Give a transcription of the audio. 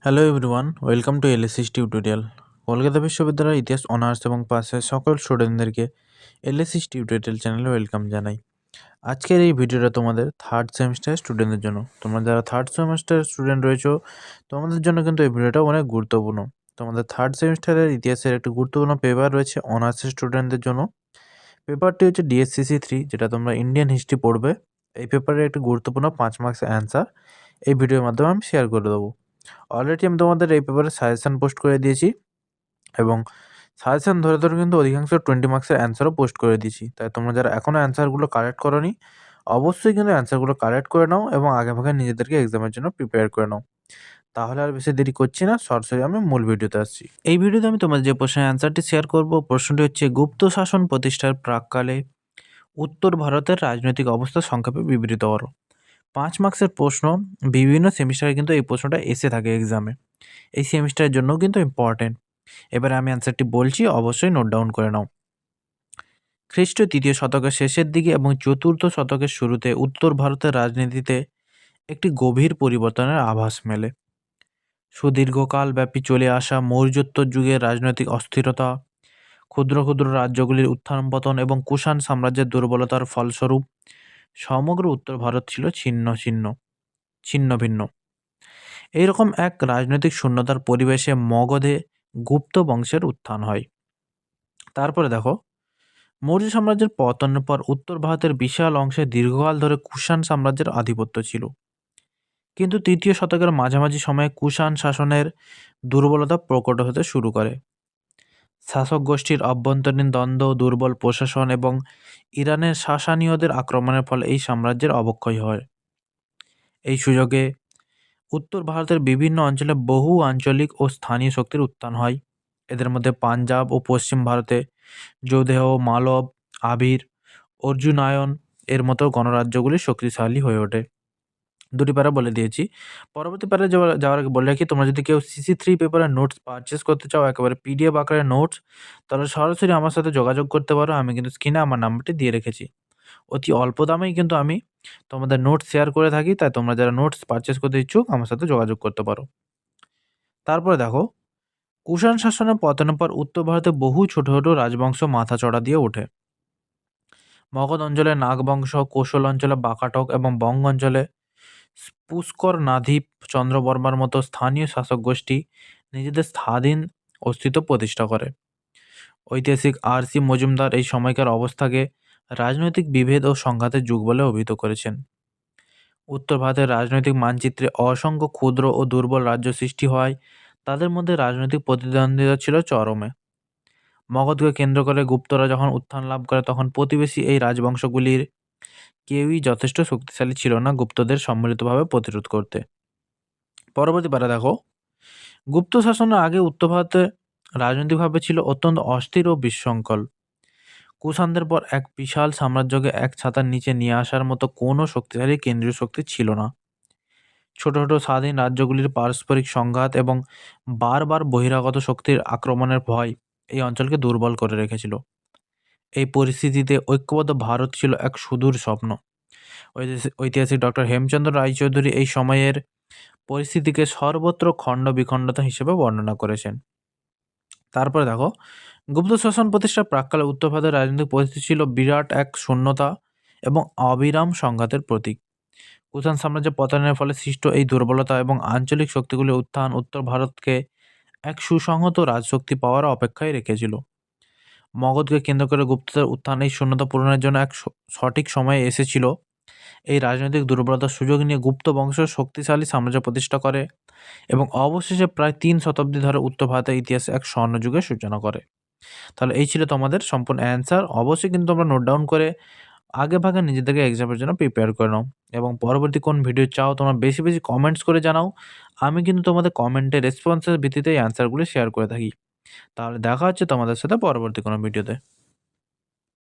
Hello everyone, welcome to LSS tutorial. Kolkata বিশ্ববিদ্যালয়ের ইতিহাস honours এবং পাসের সকল স্টুডেন্টদেরকে এলএসএস টিউটোরিয়াল চ্যানেলে ওয়েলকাম জানাই। আজকের এই ভিডিওটা তোমাদের থার্ড সেমিস্টার স্টুডেন্টদের জন্য। তোমরা যারা থার্ড সেমিস্টার স্টুডেন্ট রয়েছো, তোমাদের জন্য কিন্তু এই ভিডিওটা অনেক গুরুত্বপূর্ণ। তোমাদের থার্ড সেমিস্টারের ইতিহাসের একটি গুরুত্বপূর্ণ পেপার রয়েছে অনার্সের স্টুডেন্টদের জন্য। পেপারটি হচ্ছে DSCC 3, যেটা তোমরা ইন্ডিয়ান হিস্ট্রি পড়বে। এই পেপারের একটি গুরুত্বপূর্ণ 5 মার্কসের অ্যান্সার এই ভিডিওর মাধ্যমে আমি শেয়ার করে দেবো। অলরেডি আমি তোমাদের এই পেপারে সাজেশান পোস্ট করে দিয়েছি এবং সাজেশান ধরে ধরে কিন্তু অধিকাংশ 20 মার্কসের অ্যান্সারও পোস্ট করে দিয়েছি। তাই তোমরা যারা এখনও অ্যান্সারগুলো কালেক্ট করোনি, অবশ্যই কিন্তু অ্যান্সারগুলো কালেক্ট করে নাও এবং আগেভাগে নিজেদেরকে এক্সামের জন্য প্রিপেয়ার করে নাও। তাহলে আর বেশি দেরি করছি না, সরাসরি আমি মূল ভিডিওতে আসছি। এই ভিডিওতে আমি তোমাদের যে প্রশ্নের অ্যান্সারটি শেয়ার করব, প্রশ্নটি হচ্ছে গুপ্ত শাসন প্রতিষ্ঠার প্রাককালে উত্তর ভারতের রাজনৈতিক অবস্থা সংক্ষেপে বিবৃত করো। 5 মার্কসের প্রশ্ন, বিভিন্ন সেমিস্টারে কিন্তু এই প্রশ্নটা এসে থাকে এক্সামে। এই সেমিস্টারের জন্যও কিন্তু ইম্পর্টেন্ট। এবারে আমি অ্যান্সারটি বলছি, অবশ্যই নোট ডাউন করে নাও। খ্রিস্টীয় 3য় শতকের শেষের দিকে এবং 4র্থ শতকের শুরুতে উত্তর ভারতের রাজনীতিতে একটি গভীর পরিবর্তনের আভাস মেলে। সুদীর্ঘকাল ব্যাপী চলে আসা মৌর্যোত্তর যুগের রাজনৈতিক অস্থিরতা, ক্ষুদ্র ক্ষুদ্র রাজ্যগুলির উত্থান পতন এবং কুষাণ সাম্রাজ্যের দুর্বলতার ফলস্বরূপ সমগ্র উত্তর ভারত ছিল ছিন্ন ভিন্ন। এইরকম এক রাজনৈতিক শূন্যতার পরিবেশে মগধে গুপ্ত বংশের উত্থান হয়। তারপরে দেখো, মৌর্য সাম্রাজ্যের পতনের পর উত্তর ভারতের বিশাল অংশে দীর্ঘকাল ধরে কুষাণ সাম্রাজ্যের আধিপত্য ছিল। কিন্তু 3য় শতকের মাঝামাঝি সময়ে কুষাণ শাসনের দুর্বলতা প্রকট হতে শুরু করে। শাসক গোষ্ঠীর অভ্যন্তরীণ দ্বন্দ্ব, দুর্বল প্রশাসন এবং ইরানের সাসানীয়দের আক্রমণের ফলে এই সাম্রাজ্যের অবক্ষয় হয়। এই সুযোগে উত্তর ভারতের বিভিন্ন অঞ্চলে বহু আঞ্চলিক ও স্থানীয় শক্তির উত্থান হয়। এদের মধ্যে পাঞ্জাব ও পশ্চিম ভারতে যৌধেয়, মালব, আবির, অর্জুনায়ন এর মতো গণরাজ্যগুলি শক্তিশালী হয়ে ওঠে। দুটি প্যারা বলে দিয়েছি। পরবর্তী প্যারা যাওয়ার আগে বলে রাখি, তোমরা যদি কেউ CC3 পেপারের নোটস পারচেস করতে চাও, একেবারে PDF আকারে নোটস, তাহলে সরাসরি আমার সাথে যোগাযোগ করতে পারো। আমি কিন্তু স্ক্রিনে আমার নাম্বারটি দিয়ে রেখেছি। অতি অল্প দামেই কিন্তু আমি তোমাদের নোটস শেয়ার করে থাকি, তাই তোমরা যারা নোটস পারচেস করতে ইচ্ছুক আমার সাথে যোগাযোগ করতে পারো। তারপরে দেখো, কুষাণ শাসনের পতনের পর উত্তর ভারতে বহু ছোট ছোট রাজবংশ মাথাচড়া দিয়ে ওঠে। মগধ অঞ্চলে নাগবংশ, কোশল অঞ্চলে বাকাটক এবং বঙ্গ অঞ্চলে পুষ্কর নাধিপ চন্দ্রবর্মার মতো স্থানীয় শাসক গোষ্ঠী নিজেদের স্বাধীন অস্তিত্ব প্রতিষ্ঠা করে। ঐতিহাসিক RC মজুমদার এই সময়কার অবস্থাকে রাজনৈতিক বিভেদ ও সংঘাতের যুগ বলে অভিহিত করেছেন। উত্তর ভারতের রাজনৈতিক মানচিত্রে অসংখ্য ক্ষুদ্র ও দুর্বল রাজ্য সৃষ্টি হয়, তাদের মধ্যে রাজনৈতিক প্রতিদ্বন্দ্বিতা ছিল চরমে। মগধকে কেন্দ্র করে গুপ্তরা যখন উত্থান লাভ করে, তখন প্রতিবেশী এই রাজবংশগুলির কেউই যথেষ্ট শক্তিশালী ছিল না গুপ্তদের সম্মিলিতভাবে প্রতিরোধ করতে। পরবর্তী পারা দেখো, গুপ্ত শাসনের আগে উত্তর ভারতে রাজনৈতিকভাবে ছিল অত্যন্ত অস্থির ও বিশৃঙ্খল। কুষাণদের পর এক বিশাল সাম্রাজ্যকে এক ছাতার নিচে নিয়ে আসার মতো কোনো শক্তিশালী কেন্দ্রীয় শক্তি ছিল না। ছোট ছোট স্বাধীন রাজ্যগুলির পারস্পরিক সংঘাত এবং বারবার বহিরাগত শক্তির আক্রমণের ভয় এই অঞ্চলকে দুর্বল করে রেখেছিল। এই পরিস্থিতিতে ঐক্যবদ্ধ ভারত ছিল এক সুদূর স্বপ্ন। ঐতিহাসিক ডক্টর হেমচন্দ্র রায়চৌধুরী এই সময়ের পরিস্থিতিকে সর্বত্র খণ্ড বিখণ্ডতা হিসেবে বর্ণনা করেছেন। তারপরে দেখো, গুপ্ত শাসন প্রতিষ্ঠার প্রাক্কালে উত্তর ভারতের রাজনৈতিক পরিস্থিতি ছিল বিরাট এক শূন্যতা এবং অবিরাম সংঘাতের প্রতীক। কুষাণ সাম্রাজ্যের পতনের ফলে সৃষ্ট এই দুর্বলতা এবং আঞ্চলিক শক্তিগুলির উত্থান উত্তর ভারতকে এক সুসংহত রাজশক্তি পাওয়ার অপেক্ষায় রেখেছিল। মগধকে কেন্দ্র করে গুপ্তদের উত্থান এই শূন্যতা পূরণের জন্য এক সঠিক সময়ে এসেছিল। এই রাজনৈতিক দুর্বলতার সুযোগ নিয়ে গুপ্ত বংশ শক্তিশালী সাম্রাজ্য প্রতিষ্ঠা করে এবং অবশেষে প্রায় 3 শতাব্দী ধরে উত্তর ভারতের ইতিহাসে এক স্বর্ণযুগের সূচনা করে। তাহলে এই ছিল তোমাদের সম্পূর্ণ অ্যান্সার। অবশ্যই কিন্তু তোমরা নোট ডাউন করে আগে ভাগে নিজেদেরকে এক্সামের জন্য প্রিপেয়ার করে নাও এবং পরবর্তী কোন ভিডিও চাও তোমরা বেশি বেশি কমেন্টস করে জানাও। আমি কিন্তু তোমাদের কমেন্টের রেসপন্সের ভিত্তিতে এই অ্যান্সারগুলি শেয়ার করে থাকি। তাহলে দেখা হচ্ছে তোমাদের সাথে পরবর্তী কোনো ভিডিওতে।